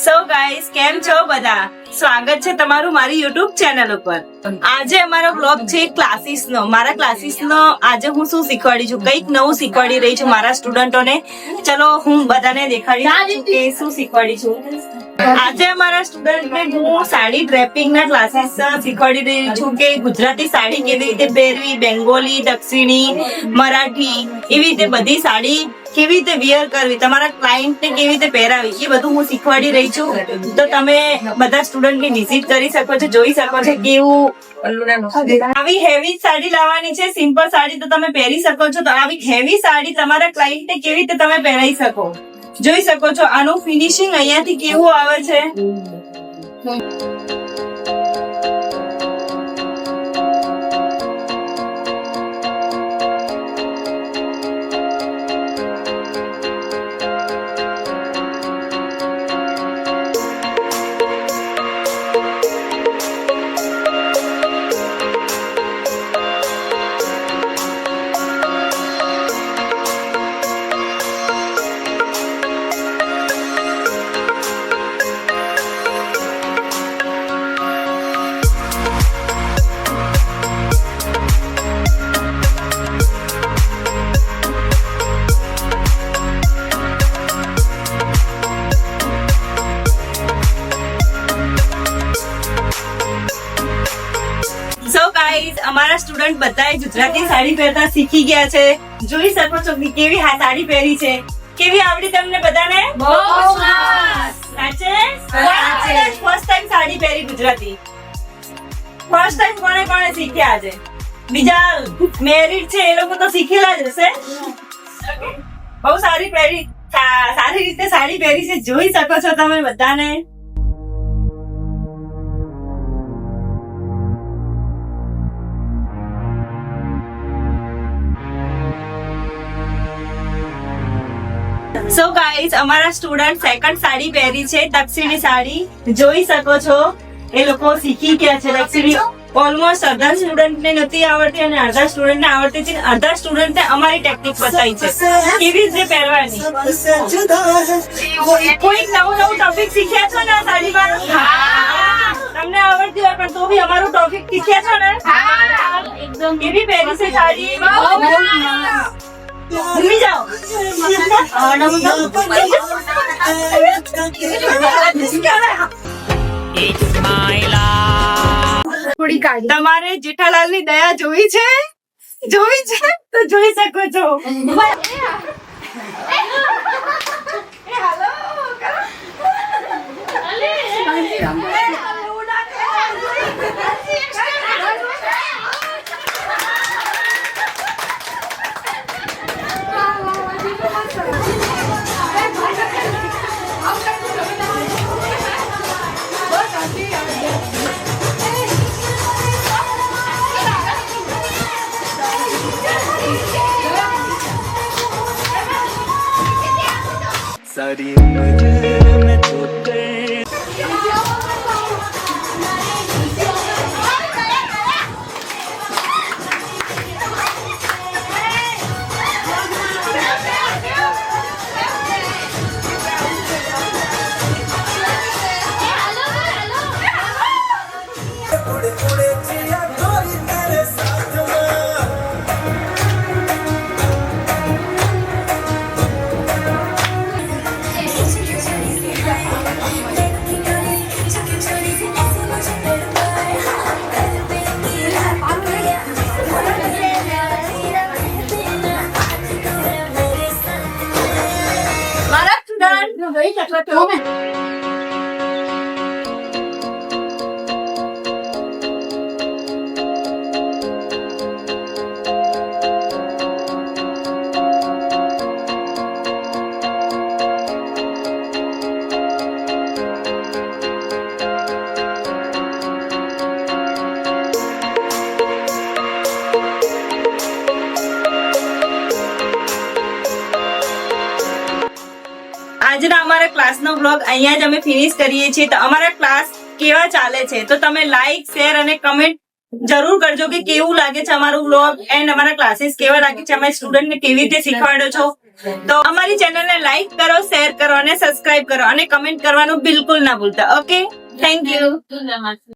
So guys, કેમ છો બધા? સ્વાગત છે તમારું મારી YouTube ચેનલ ઉપર. આજે અમારો બ્લોગ છે ક્લાસીસ નો. મારા ક્લાસીસ નો આજે હું શું શીખવાડી છું, કંઈક નવું શીખવાડી રહી છું મારા સ્ટુડન્ટોને. ચલો હું બધાને દેખાડી છું કે શું શીખવાડી છું. આજે અમારા સ્ટુડન્ટને હું સાડી ડ્રેપિંગ ના ક્લાસીસ શીખવાડી રહી છું કે ગુજરાતી સાડી કેવી રીતે પહેરવી, બેંગોલી, દક્ષિણી, મરાઠી એવી રીતે બધી સાડી કેવી રીતે વિયર કરવી, તમારા ક્લાયન્ટ ને કેવી રીતે પહેરાવી, એ બધું હું શીખવાડી રહી છું. તો તમે બધા સ્ટુડન્ટ ની વિઝિટ કરી શકો છો, જોઈ શકો છો કેવું. આવી હેવી સાડી લાવવાની છે, સિમ્પલ સાડી તો તમે પહેરી શકો છો. તો આવી હેવી સાડી તમારા ક્લાયન્ટ ને કેવી રીતે તમે પહેરાવી શકો, જોઈ શકો છો. આનું ફિનિશિંગ અહીંયાથી કેવું આવે છે. અમારા સ્ટુડન્ટ બધાએ ગુજરાતી સાડી પહેરતા શીખી ગયા છે. જોઈ શકો છો કે કેવી સાડી પહેરી છે. કેવી આવડી તમને બધાને? બહુ સરસ. સાચે? ફર્સ્ટ ટાઈમ સાડી પહેરી ગુજરાતી. ફર્સ્ટ ટાઈમ કોણે કોણે શીખ્યા છે? બીજા મેરિડ છે એ લોકો તો શીખેલા જ હશે. બહુ સારી પહેરી, સારી રીતે સાડી પહેરી છે. જોઈ શકો છો તમે બધાને. સો ગાઈઝ, અમારા સ્ટુડન્ટ સેકન્ડ સાડી પહેરી છે, દક્ષિણી સાડી. જોઈ શકો છો એ લોકો શીખી ગયા છે દક્ષિણી. ઓલમોસ્ટ અડધા સ્ટુડન્ટ ને નથી આવડતી અને અડધા સ્ટુડન્ટ ને આવડતી છે. અડધા સ્ટુડન્ટ ને અમારી ટેકનિક બતાવી છે કેવી રીતે પહેરવાની. કોઈ નવું ટોપિક શીખ્યા છો ને આ સાડીમાં? તમને આવડતી હોય પણ તો બી અમારું ટોપિક શીખ્યા છો ને? એકદમ કેવી પહેરી છે સાડી. ઘૂમી જાઓ. તમારે જેઠાલાલ ની દયા જોઈ છે તો જોઈ શકો છો. सारी उम्र में छोटे જોઈ શકો છો. આજના અમારા ક્લાસનો બ્લોગ અહીંયા જ અમે ફિનિશ કરીએ છીએ. તો અમારા ક્લાસ કેવા ચાલે છે તો તમે લાઈક, શેર અને કમેન્ટ જરૂર કરજો કે કેવું લાગે છે અમારું બ્લોગ એન્ડ અમારા ક્લાસીસ કેવા લાગે છે, અમારા સ્ટુડન્ટ ને કેવી રીતે શીખવાડો છો. તો અમારી ચેનલને લાઈક કરો, શેર કરો અને સબસ્ક્રાઇબ કરો અને કમેન્ટ કરવાનું બિલકુલ ના ભૂલતા. Okay, thank you.